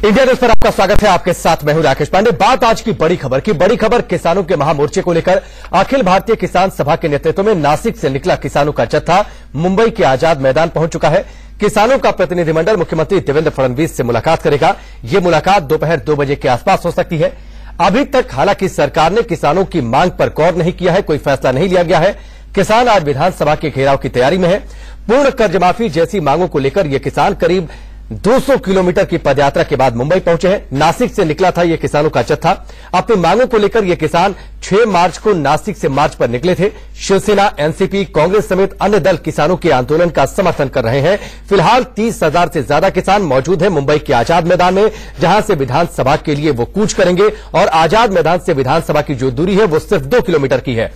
India news पर आपका स्वागत है। आपके साथ मैं हूं राकेश पांडे। बात आज की बड़ी खबर की। बड़ी खबर किसानों के महामोर्चे को लेकर अखिल भारतीय किसान सभा के नेतृत्व में नासिक से निकला किसानों का जत्था मुंबई के आजाद मैदान पहुंच चुका है। किसानों का प्रतिनिधिमंडल मुख्यमंत्री देवेंद्र फडणवीस से मुलाकात करेगा। ये मुलाकात दोपहर 2 बजे के आसपास हो सकती है। अभी तक हालांकि सरकार ने किसानों की मांग पर गौर नहीं किया है, कोई फैसला नहीं लिया गया है। किसान आज विधानसभा के घेराव की तैयारी में है। पूर्ण कर्ज माफी जैसी मांगों को लेकर ये किसान करीब 200 किलोमीटर की पदयात्रा के बाद मुंबई पहुंचे हैं। नासिक से निकला था ये किसानों का जत्था। अपनी मांगों को लेकर ये किसान 6 मार्च को नासिक से मार्च पर निकले थे। शिवसेना, एनसीपी, कांग्रेस समेत अन्य दल किसानों के आंदोलन का समर्थन कर रहे हैं। फिलहाल 30,000 से ज्यादा किसान मौजूद हैं मुंबई के आजाद मैदान में, जहां से विधानसभा के लिए वो कूच करेंगे। और आजाद मैदान से विधानसभा की जो दूरी है वो सिर्फ 2 किलोमीटर की है।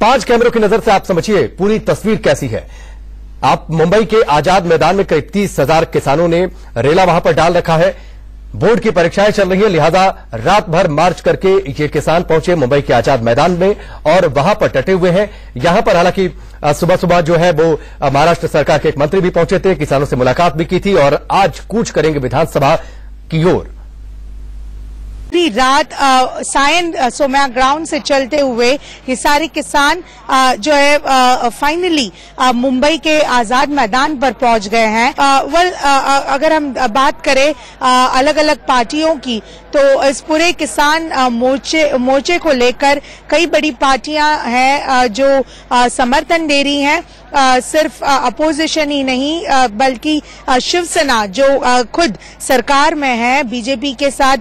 5 कैमरों की नजर से आप समझिए पूरी तस्वीर कैसी है। आप मुंबई के आजाद मैदान में करीब 30,000 किसानों ने रेला वहां पर डाल रखा है। बोर्ड की परीक्षाएं चल रही है, लिहाजा रात भर मार्च करके ये किसान पहुंचे मुंबई के आजाद मैदान में और वहां पर डटे हुए हैं। यहां पर हालांकि सुबह सुबह जो है वो महाराष्ट्र सरकार के एक मंत्री भी पहुंचे थे, किसानों से मुलाकात भी की थी और आज कूच करेंगे विधानसभा की ओर। रात सायन सोम्या ग्राउंड से चलते हुए ये सारे किसान जो है फाइनली मुंबई के आजाद मैदान पर पहुंच गए हैं। अगर हम बात करें अलग अलग पार्टियों की, तो इस पूरे किसान मोर्चे को लेकर कई बड़ी पार्टियां हैं जो समर्थन दे रही हैं। सिर्फ अपोजिशन ही नहीं बल्कि शिवसेना जो खुद सरकार में है, बीजेपी के साथ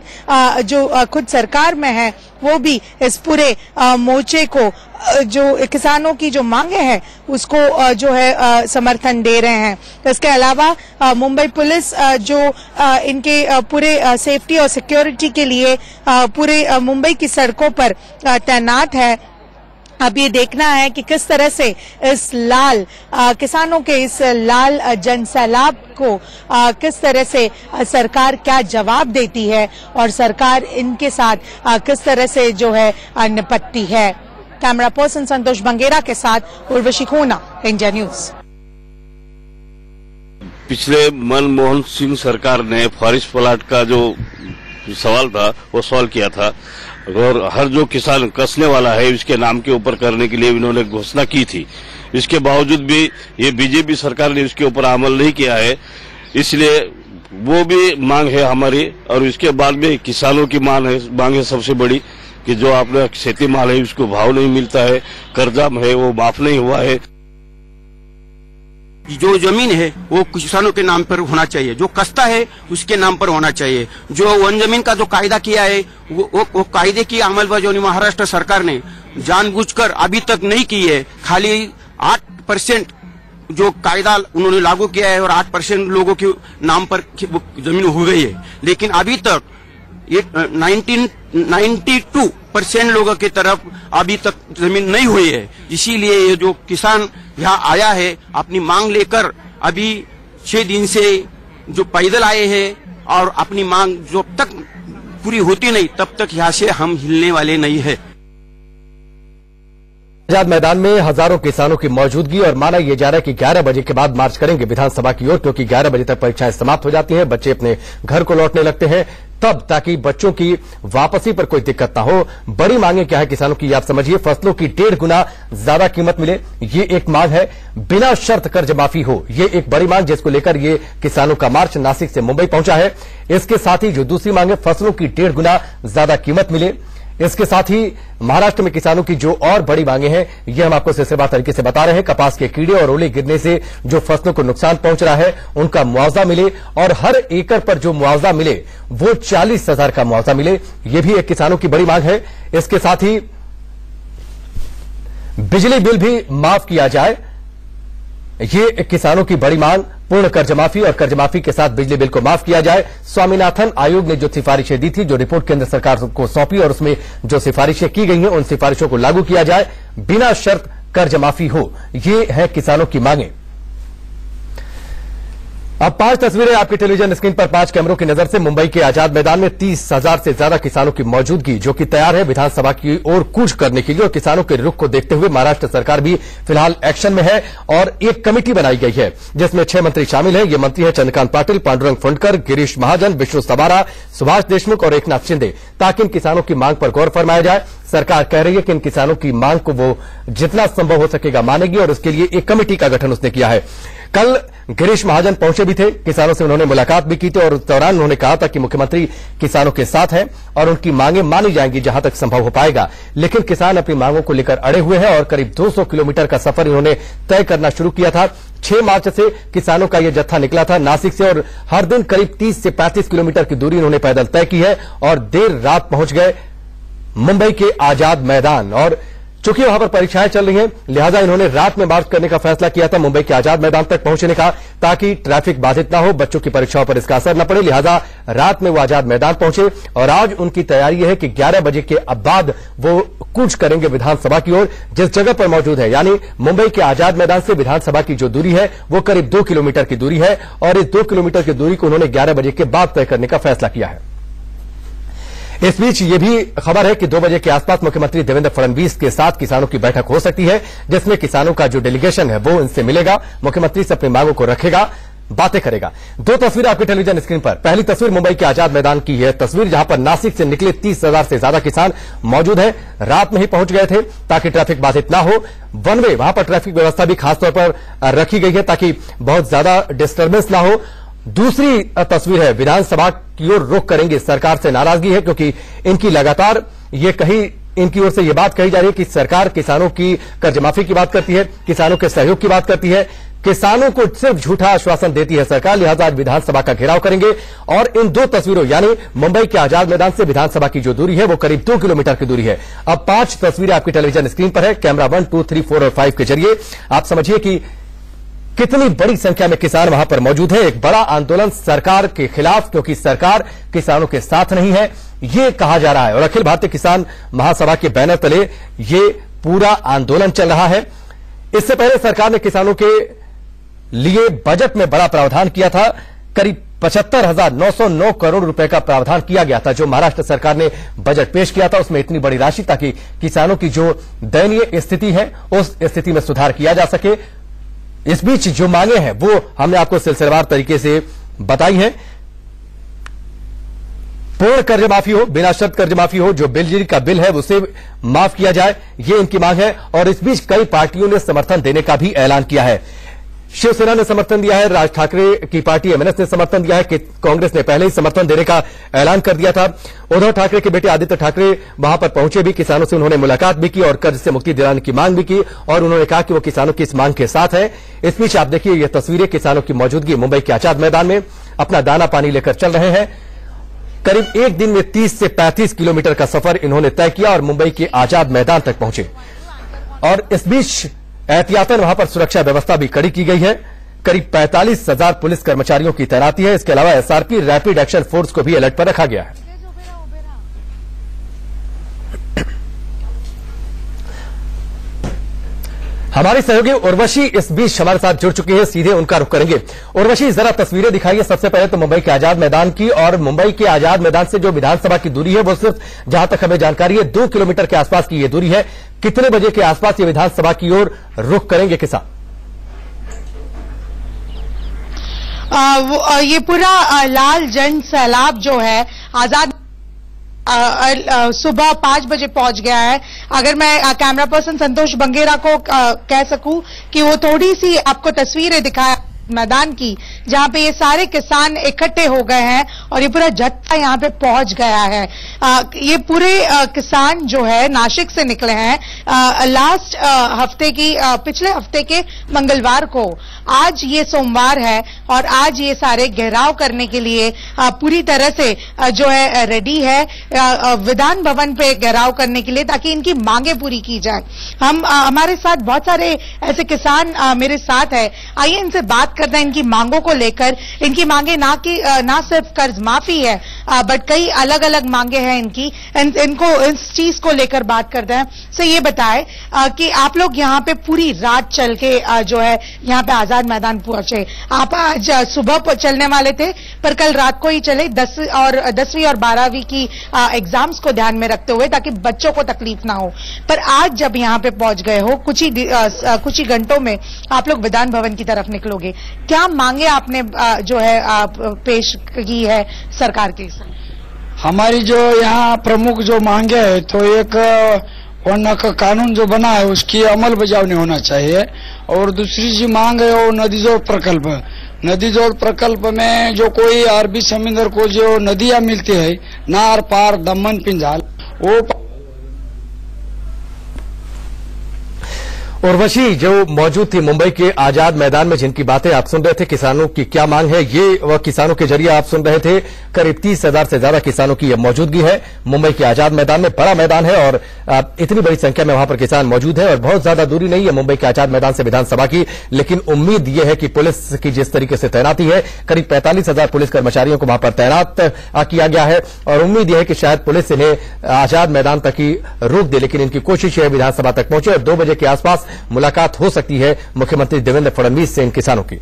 जो खुद सरकार में है, वो भी इस पूरे मोर्चे को जो किसानों की जो मांगे हैं उसको जो है समर्थन दे रहे हैं। इसके अलावा मुंबई पुलिस जो इनके पूरे सेफ्टी और सिक्योरिटी के लिए पूरे मुंबई की सड़कों पर तैनात है। अब ये देखना है कि किस तरह से इस किसानों के इस लाल जनसैलाब को किस तरह से सरकार क्या जवाब देती है और सरकार इनके साथ किस तरह से जो है निपटती है। कैमरा पर्सन संतोष बंगेरा के साथ उर्वशी खोना, इंडिया न्यूज। पिछले मनमोहन सिंह सरकार ने फॉरेस्ट प्लाट का जो सवाल था वो सॉल्व किया था और हर जो किसान कसने वाला है इसके नाम के ऊपर करने के लिए इन्होंने घोषणा की थी। इसके बावजूद भी ये बीजेपी सरकार ने इसके ऊपर अमल नहीं किया है, इसलिए वो भी मांग है हमारी। और इसके बाद में किसानों की मांग है सबसे बड़ी कि जो आपने खेती माल है उसको भाव नहीं मिलता है, कर्जा है वो माफ नहीं हुआ है। जो जमीन है वो किसानों के नाम पर होना चाहिए, जो कस्ता है उसके नाम पर होना चाहिए। जो वन जमीन का जो कायदा किया है वो कायदे की अमलबजावनी महाराष्ट्र सरकार ने जानबूझकर अभी तक नहीं की है। खाली 8% जो कायदा उन्होंने लागू किया है और 8% लोगों के नाम पर जमीन हो गई है, लेकिन अभी तक ये 92% लोगों की तरफ अभी तक जमीन नहीं हुई है। इसीलिए ये जो किसान यहाँ आया है अपनी मांग लेकर, अभी 6 दिन से जो पैदल आए हैं और अपनी मांग जब तक पूरी होती नहीं तब तक यहाँ से हम हिलने वाले नहीं है। आजाद मैदान में हजारों किसानों की मौजूदगी और माना यह जा रहा है कि 11 बजे के बाद मार्च करेंगे विधानसभा की ओर, क्योंकि 11 बजे तक परीक्षाएं समाप्त हो जाती हैं, बच्चे अपने घर को लौटने लगते हैं तब, ताकि बच्चों की वापसी पर कोई दिक्कत ना हो। बड़ी मांगे क्या है किसानों की, आप समझिए। फसलों की 1.5 गुना ज्यादा कीमत मिले, ये एक मांग है। बिना शर्त कर्ज माफी हो, ये एक बड़ी मांग, जिसको लेकर ये किसानों का मार्च नासिक से मुंबई पहुंचा है। इसके साथ ही जो दूसरी मांग है, फसलों की 1.5 गुना ज्यादा कीमत मिले। इसके साथ ही महाराष्ट्र में किसानों की जो और बड़ी मांगे हैं ये हम आपको सिलसिलेवार तरीके से बता रहे हैं। कपास के कीड़े और ओले गिरने से जो फसलों को नुकसान पहुंच रहा है उनका मुआवजा मिले, और हर एकड़ पर जो मुआवजा मिले वो 40,000 का मुआवजा मिले, ये भी एक किसानों की बड़ी मांग है। इसके साथ ही बिजली बिल भी माफ किया जाए, ये किसानों की बड़ी मांग। पूर्ण कर्जमाफी और कर्जमाफी के साथ बिजली बिल को माफ किया जाए। स्वामीनाथन आयोग ने जो सिफारिशें दी थी, जो रिपोर्ट केंद्र सरकार को सौंपी और उसमें जो सिफारिशें की गई हैं उन सिफारिशों को लागू किया जाए। बिना शर्त कर्जमाफी हो, ये है किसानों की मांगे। अब 5 तस्वीरें आपकी टेलीविजन स्क्रीन पर 5 कैमरों की नजर से मुंबई के आजाद मैदान में 30,000 से ज्यादा किसानों की मौजूदगी जो कि तैयार है विधानसभा की ओर कूच करने के लिए। और किसानों के रुख को देखते हुए महाराष्ट्र सरकार भी फिलहाल एक्शन में है और एक कमेटी बनाई गई है जिसमें 6 मंत्री शामिल हैं। ये मंत्री हैं चंद्रकांत पाटिल, पांडुरंग फुंडकर, गिरीश महाजन, विष्णु सवारा, सुभाष देशमुख और एकनाथ शिंदे, ताकि इन किसानों की मांग पर गौर फरमाया जाए। सरकार कह रही है कि इन किसानों की मांग को वो जितना संभव हो सकेगा मानेगी और उसके लिए एक कमेटी का गठन उसने किया है। कल गिरीश महाजन पहुंचे भी थे, किसानों से उन्होंने मुलाकात भी की थी और उस दौरान उन्होंने कहा था कि मुख्यमंत्री किसानों के साथ हैं और उनकी मांगें मानी जाएंगी जहां तक संभव हो पाएगा। लेकिन किसान अपनी मांगों को लेकर अड़े हुए हैं और करीब 200 किलोमीटर का सफर इन्होंने तय करना शुरू किया था। 6 मार्च से किसानों का यह जत्था निकला था नासिक से और हर दिन करीब 30 से 35 किलोमीटर की दूरी इन्होंने पैदल तय की है और देर रात पहुंच गए मुंबई के आजाद मैदान। और चूंकि वहां पर परीक्षाएं चल रही हैं, लिहाजा इन्होंने रात में मार्च करने का फैसला किया था मुंबई के आजाद मैदान तक पहुंचने का, ताकि ट्रैफिक बाधित ना हो, बच्चों की परीक्षाओं पर इसका असर न पड़े। लिहाजा रात में वो आजाद मैदान पहुंचे और आज उनकी तैयारी है कि 11 बजे के बाद वो कूच करेंगे विधानसभा की ओर, जिस जगह पर मौजूद है। यानी मुंबई के आजाद मैदान से विधानसभा की जो दूरी है वो करीब 2 किलोमीटर की दूरी है और इस 2 किलोमीटर की दूरी को उन्होंने 11 बजे के बाद तय करने का फैसला किया है। इस बीच यह भी खबर है कि 2 बजे के आसपास मुख्यमंत्री देवेंद्र फडणवीस के साथ किसानों की बैठक हो सकती है, जिसमें किसानों का जो डेलीगेशन है वो इनसे मिलेगा, मुख्यमंत्री से अपनी मांगों को रखेगा, बातें करेगा। 2 तस्वीर आपकी टेलीविजन स्क्रीन पर। पहली तस्वीर मुंबई के आजाद मैदान की है तस्वीर, जहां पर नासिक से निकले 30,000 से ज्यादा किसान मौजूद हैं। रात में ही पहुंच गए थे ताकि ट्रैफिक बाधित ना हो। वन वे वहां पर ट्रैफिक व्यवस्था भी खासतौर पर रखी गई है ताकि बहुत ज्यादा डिस्टर्बेंस ना हो। दूसरी तस्वीर है विधानसभा की ओर रुख करेंगे, सरकार से नाराजगी है क्योंकि इनकी लगातार ये कहीं इनकी ओर से ये बात कही जा रही है कि सरकार किसानों की कर्जमाफी की बात करती है, किसानों के सहयोग की बात करती है, किसानों को सिर्फ झूठा आश्वासन देती है सरकार। लिहाजा आज विधानसभा का घेराव करेंगे और इन 2 तस्वीरों यानी मुंबई के आजाद मैदान से विधानसभा की जो दूरी है वो करीब 2 किलोमीटर की दूरी है। अब 5 तस्वीरें आपकी टेलीविजन स्क्रीन पर है। कैमरा 1, 2, 3, 4 और 5 के जरिए आप समझिए कि कितनी बड़ी संख्या में किसान वहां पर मौजूद है। एक बड़ा आंदोलन सरकार के खिलाफ, क्योंकि सरकार किसानों के साथ नहीं है ये कहा जा रहा है। और अखिल भारतीय किसान महासभा के बैनर तले ये पूरा आंदोलन चल रहा है। इससे पहले सरकार ने किसानों के लिए बजट में बड़ा प्रावधान किया था। करीब 75,909 करोड़ रुपए का प्रावधान किया गया था जो महाराष्ट्र सरकार ने बजट पेश किया था। उसमें इतनी बड़ी राशि ताकि किसानों की जो दयनीय स्थिति है उस स्थिति में सुधार किया जा सके। इस बीच जो मांगे हैं वो हमने आपको सिलसिलेवार तरीके से बताई है। पूर्ण कर्ज माफी हो, बिना शर्त कर्ज माफी हो, जो बिजली का बिल है उसे माफ किया जाए, ये इनकी मांग है। और इस बीच कई पार्टियों ने समर्थन देने का भी ऐलान किया है। शिवसेना ने समर्थन दिया है, राज ठाकरे की पार्टी एमएनएस ने समर्थन दिया है कि कांग्रेस ने पहले ही समर्थन देने का ऐलान कर दिया था। उद्धव ठाकरे के बेटे आदित्य ठाकरे वहां पर पहुंचे भी, किसानों से उन्होंने मुलाकात भी की और कर्ज से मुक्ति दिलाने की मांग भी की और उन्होंने कहा कि वो किसानों की इस मांग के साथ है। इस बीच आप देखिए ये तस्वीरें किसानों की मौजूदगी मुंबई के आजाद मैदान में अपना दाना पानी लेकर चल रहे हैं। करीब एक दिन में 30 से 35 किलोमीटर का सफर इन्होंने तय किया और मुंबई के आजाद मैदान तक पहुंचे। और इस बीच एहतियातन वहां पर सुरक्षा व्यवस्था भी कड़ी की गई है। करीब 45,000 पुलिस कर्मचारियों की तैनाती है। इसके अलावा एसआरपी रैपिड एक्शन फोर्स को भी अलर्ट पर रखा गया है। हमारी सहयोगी उर्वशी इस बीच हमारे साथ जुड़ चुकी है, सीधे उनका रुख करेंगे। उर्वशी, जरा तस्वीरें दिखाइए सबसे पहले तो मुंबई के आजाद मैदान की। और मुंबई के आजाद मैदान से जो विधानसभा की दूरी है वो सिर्फ जहां तक हमें जानकारी है 2 किलोमीटर के आसपास की ये दूरी है। कितने बजे के आसपास ये विधानसभा की ओर रुख करेंगे किसान? ये पूरा लाल जन सैलाब जो है आजाद सुबह 5 बजे पहुंच गया है। अगर मैं कैमरा पर्सन संतोष बंगेरा को कह सकूं कि वो थोड़ी सी आपको तस्वीरें दिखाए मैदान की, जहां पे ये सारे किसान इकट्ठे हो गए हैं और ये पूरा जत्था यहां पे पहुंच गया है। ये पूरे किसान जो है नासिक से निकले हैं लास्ट हफ्ते की पिछले हफ्ते के मंगलवार को। आज ये सोमवार है और आज ये सारे घेराव करने के लिए पूरी तरह से जो है रेडी है विधान भवन पे घेराव करने के लिए, ताकि इनकी मांगे पूरी की जाए। हमारे साथ बहुत सारे ऐसे किसान मेरे साथ है, आइए इनसे बात करते हैं इनकी मांगों को लेकर। इनकी मांगे ना सिर्फ कर्ज माफी है बट कई अलग अलग मांगे हैं इनकी। इनको इस चीज को लेकर बात करते हैं। सो ये बताएं कि आप लोग यहाँ पे पूरी रात चल के जो है यहाँ पे आजाद मैदान पहुंचे। आप आज सुबह चलने वाले थे पर कल रात को ही चले 10वीं और 12वीं की एग्जाम्स को ध्यान में रखते हुए, ताकि बच्चों को तकलीफ ना हो। पर आज जब यहाँ पे पहुंच गए हो, कुछ ही घंटों में आप लोग विधान भवन की तरफ निकलोगे, क्या मांगे आपने जो है पेश की है सरकार के? हमारी जो यहाँ प्रमुख जो मांगे है, तो एक वरना का कानून जो बना है उसकी अमल बजावनी होना चाहिए। और दूसरी जी मांग है वो नदी जोड़ प्रकल्प। नदी जोड़ प्रकल्प में जो कोई अरबी समुद्र को जो नदियां मिलती है, नार पार दमन पिंजाल, वो उर्वशी जो मौजूद थी मुंबई के आजाद मैदान में, जिनकी बातें आप सुन रहे थे, किसानों की क्या मांग है, ये वह किसानों के जरिए आप सुन रहे थे। करीब 30,000 से ज्यादा किसानों की यह मौजूदगी है मुंबई के आजाद मैदान में। बड़ा मैदान है और इतनी बड़ी संख्या में वहां पर किसान मौजूद है और बहुत ज्यादा दूरी नहीं है मुंबई के आजाद मैदान से विधानसभा की। लेकिन उम्मीद यह है कि पुलिस की जिस तरीके से तैनाती है, करीब 45,000 पुलिस कर्मचारियों को वहां पर तैनात किया गया है और उम्मीद यह है कि शायद पुलिस इन्हें आजाद मैदान तक ही रोक दे। लेकिन इनकी कोशिश है विधानसभा तक पहुंचे और 2 बजे के आसपास मुलाकात हो सकती है मुख्यमंत्री देवेंद्र फडणवीस से इन किसानों की।